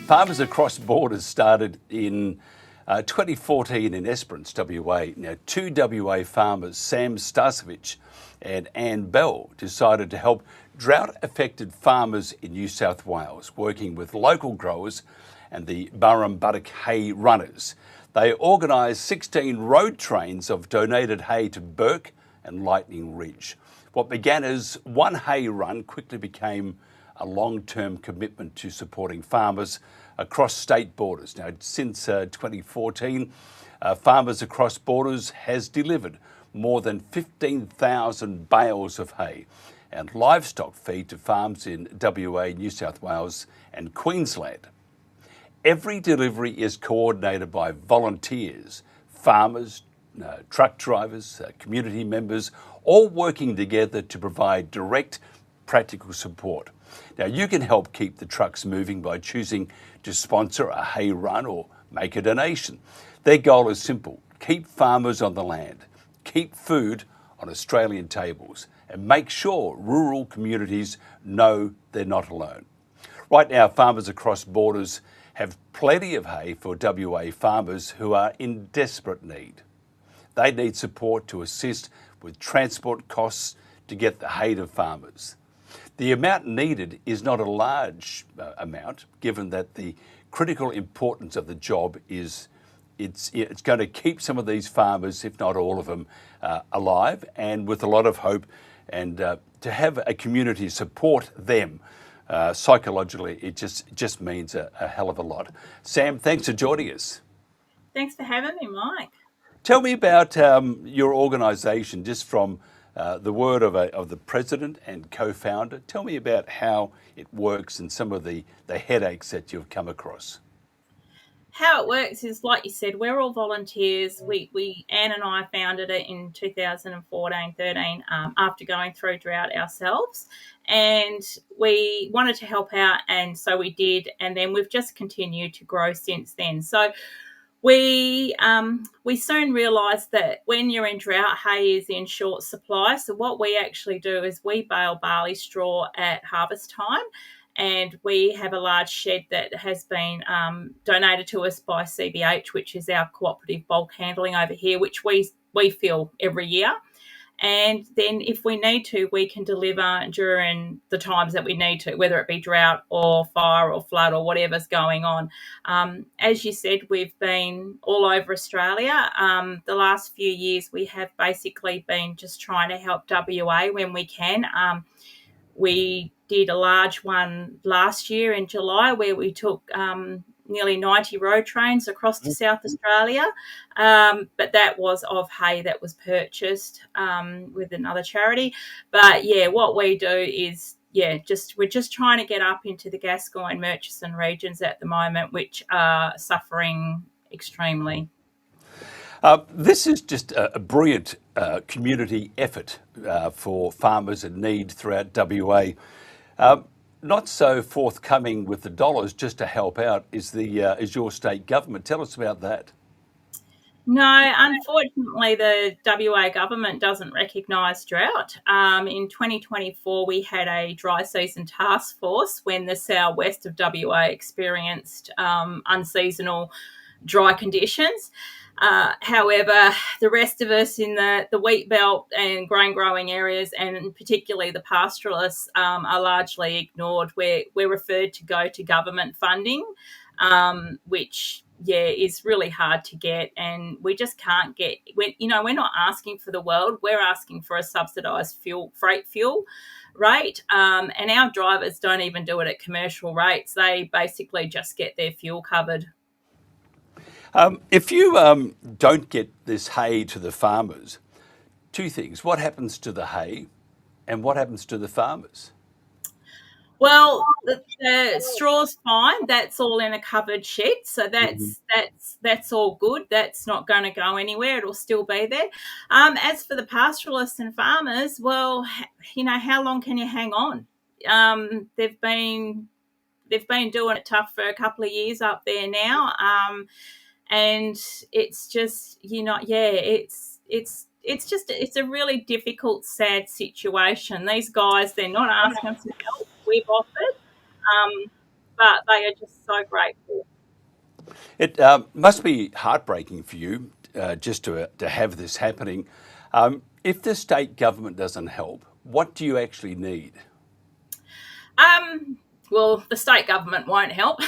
Farmers Across Borders started in 2014 in Esperance, WA. Now, two WA farmers, Sam Starcevich and Anne Bell, decided to help drought-affected farmers in New South Wales, working with local growers and the Burrumbuttock hay runners. They organised 16 road trains of donated hay to Burke and Lightning Ridge. What began as one hay run quickly became a long-term commitment to supporting farmers across state borders. Now, since 2014, Farmers Across Borders has delivered more than 15,000 bales of hay and livestock feed to farms in WA, New South Wales and Queensland. Every delivery is coordinated by volunteers, farmers, truck drivers, community members, all working together to provide direct, practical support. Now, you can help keep the trucks moving by choosing to sponsor a hay run or make a donation. Their goal is simple: keep farmers on the land, keep food on Australian tables, and make sure rural communities know they're not alone. Right now, Farmers Across Borders have plenty of hay for WA farmers who are in desperate need. They need support to assist with transport costs to get the hay to farmers. The amount needed is not a large amount, given that the critical importance of the job is it's going to keep some of these farmers, if not all of them, alive and with a lot of hope. And to have a community support them psychologically, it just means a hell of a lot. Sam, thanks for joining us. Thanks for having me, Mike. Tell me about your organisation, just from the word of the president and co-founder. Tell me about how it works and some of the headaches that you've come across. How it works is, like you said, we're all volunteers. Anne and I founded it in 2014-13 after going through drought ourselves, and we wanted to help out, and so we did, and then we've just continued to grow since then. So we soon realised that when you're in drought, hay is in short supply. So what we actually do is we bale barley straw at harvest time, and we have a large shed that has been donated to us by CBH, which is our cooperative bulk handling over here, which we fill every year. And then if we need to, we can deliver during the times that we need to, whether it be drought or fire or flood or whatever's going on. As you said, we've been all over Australia. The last few years, we have basically been just trying to help WA when we can. We did a large one last year in July where we took nearly 90 road trains across to South Australia, but that was of hay that was purchased with another charity. But yeah, what we do is we're just trying to get up into the Gascoyne, Murchison regions at the moment, which are suffering extremely. This is just a brilliant community effort for farmers in need throughout WA. Not so forthcoming with the dollars just to help out is your state government. Tell us about that. No, unfortunately, the WA government doesn't recognise drought. In 2024, we had a dry season task force when the southwest of WA experienced unseasonal dry conditions. However, the rest of us in the wheat belt and grain growing areas, and particularly the pastoralists, are largely ignored. We're referred to go to government funding, which is really hard to get, and we just can't get. We're not asking for the world. We're asking for a subsidised freight fuel rate, and our drivers don't even do it at commercial rates. They basically just get their fuel covered. If you don't get this hay to the farmers, two things: what happens to the hay, and what happens to the farmers? Well, the straw's fine. That's all in a covered shed, so that's all good. That's not going to go anywhere. It'll still be there. As for the pastoralists and farmers, well, how long can you hang on? They've been doing it tough for a couple of years up there now, and it's just it's a really difficult, sad situation. These guys, they're not asking for help. We've offered. but they are just so grateful. It must be heartbreaking for you just to have this happening. If the state government doesn't help, what do you actually need? Um, well, the state government won't help.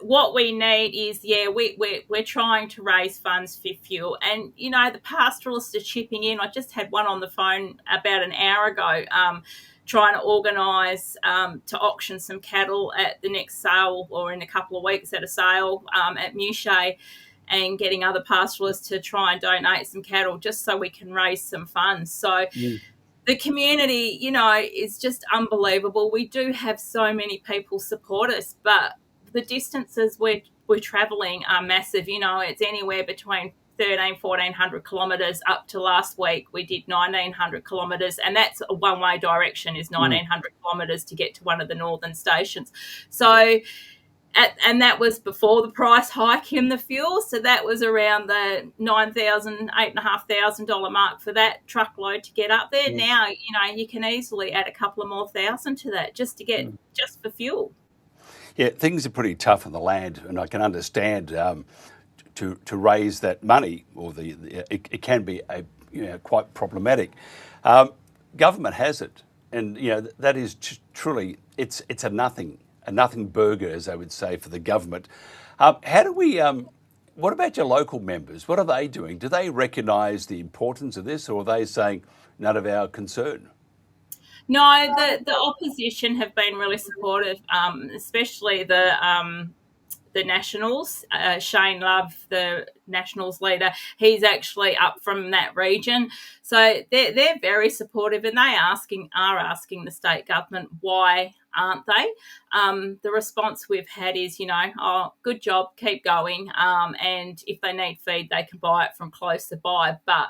What we need is, yeah, we're trying to raise funds for fuel. And, you know, the pastoralists are chipping in. I just had one on the phone about an hour ago, trying to organise to auction some cattle at the next sale, or in a couple of weeks at a sale at Muche, and getting other pastoralists to try and donate some cattle just so we can raise some funds. So Mm. the community, you know, is just unbelievable. We do have so many people support us, but the distances we're travelling are massive. You know, it's anywhere between 1,400 kilometres up to last week. We did 1,900 kilometres, and that's a one-way direction, is Mm. 1,900 kilometres to get to one of the northern stations. So and that was before the price hike in the fuel. So that was around the $9,000, $8,500 mark for that truckload to get up there. Mm. Now, you know, you can easily add a couple of more thousand to that just to get Mm. just for fuel. Yeah, things are pretty tough on the land, and I can understand to raise that money, or it can be quite problematic. Um, Government has it, and that is truly it's a nothing burger, as they would say, for the government. How do we? What about your local members? What are they doing? Do they recognise the importance of this, or are they saying none of our concern? No, the opposition have been really supportive, especially the Nationals. Shane Love, the Nationals leader, he's actually up from that region, so they're very supportive, and are asking the state government, why aren't they? The response we've had is, you know, oh, good job, keep going, and if they need feed, they can buy it from closer by, but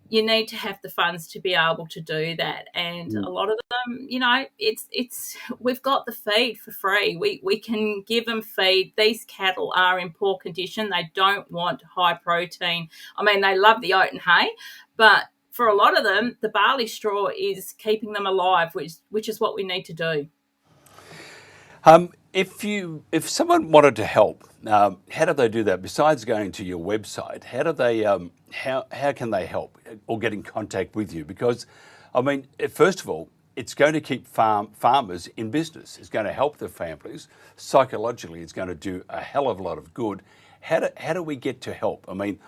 you need to have the funds to be able to do that. And a lot of them, you know, it's we've got the feed for free. We can give them feed. These cattle are in poor condition. They don't want high protein. I mean, they love the oat and hay, but for a lot of them, the barley straw is keeping them alive, which is what we need to do. If someone wanted to help, how do they do that? Besides going to your website, how do they how can they help or get in contact with you? Because, I mean, first of all, it's going to keep farmers in business. It's going to help the families psychologically. It's going to do a hell of a lot of good. How do we get to help? I mean,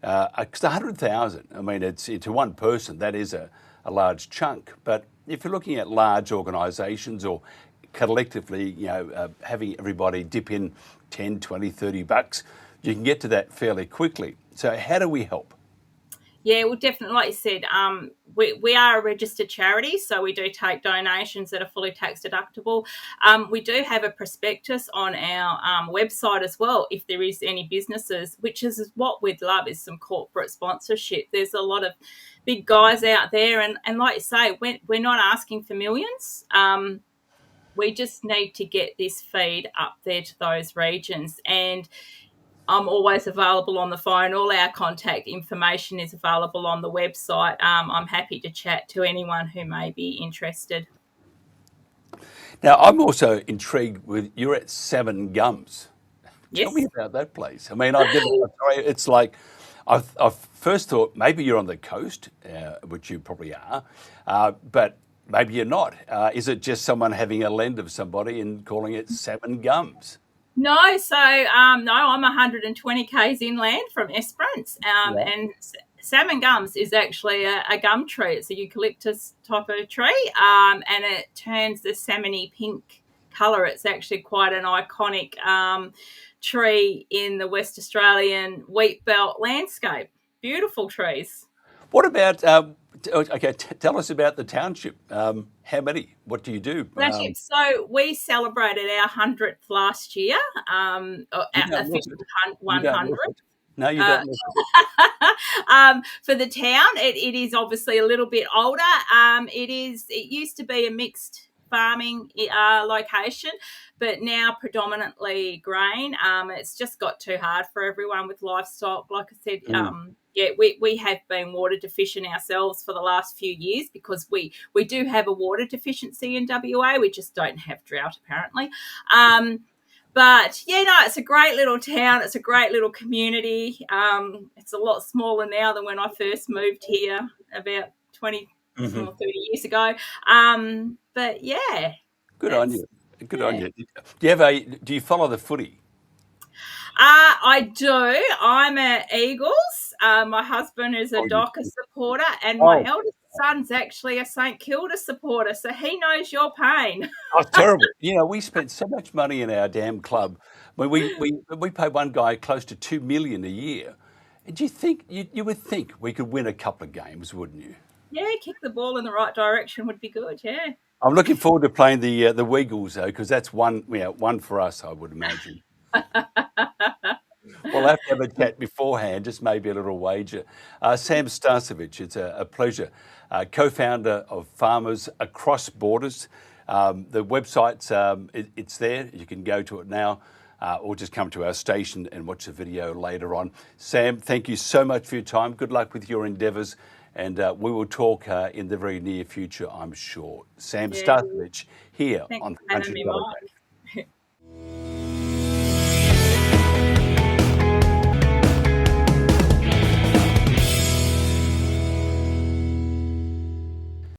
100,000. I mean, it's to one person. That is a large chunk. But if you're looking at large organisations, or collectively, having everybody dip in 10, 20, $30, you can get to that fairly quickly. So how do we help? Yeah, well, definitely, like you said, we are a registered charity, so we do take donations that are fully tax deductible. We do have a prospectus on our website as well, if there is any businesses, which is what we'd love, is some corporate sponsorship. There's a lot of big guys out there, and like you say, we're not asking for millions. We just need to get this feed up there to those regions. And I'm always available on the phone. All our contact information is available on the website. I'm happy to chat to anyone who may be interested. Now, I'm also intrigued with, you're at Seven Gums. Tell me Yes. about that place. I mean, I've never. It's like I've first thought maybe you're on the coast, which you probably are, but maybe you're not. Is it just someone having a lend of somebody and calling it Seven Gums? No, so no, I'm 120 k's inland from Esperance, Yeah. and salmon gums is actually a gum tree. It's a eucalyptus type of tree, and it turns the salmony pink colour. It's actually quite an iconic tree in the West Australian wheat belt landscape. Beautiful trees. What about? Okay, tell us about the township. How many? What do you do? Flagship. So we celebrated our 100th last year, You don't look official it. You don't 100th. look it. No, you Uh, don't look for the town, it is obviously a little bit older. It used to be a mixed farming location, but now predominantly grain. It's just got too hard for everyone with livestock. Like I said, it. Yeah, we have been water deficient ourselves for the last few years because we do have a water deficiency in WA. We just don't have drought, apparently. But yeah, no, it's a great little town. It's a great little community. It's a lot smaller now than when I first moved here about 20 Mm-hmm. or 30 years ago. But yeah, Good on you. Good on yeah. you. Do you follow the footy? I do. I'm a Eagles. My husband is a Oh, you. Docker supporter, and my Oh, eldest son's actually a St Kilda supporter, so he knows your pain. oh, terrible. You know, we spent so much money in our damn club. When we pay one guy close to 2 million a year. And do you think you would think we could win a couple of games, wouldn't you? Yeah, kick the ball in the right direction would be good. Yeah. I'm looking forward to playing the Weagles though, because that's one for us, I would imagine. We'll have to have a chat beforehand, just maybe a little wager. Sam Starcevich, it's a pleasure. Co-founder of Farmers Across Borders. The website's it's there. You can go to it now, or just come to our station and watch the video later on. Sam, thank you so much for your time. Good luck with your endeavours, and we will talk in the very near future, I'm sure. Sam Starcevich here Thanks on for having Country me, Telegraph. Mike.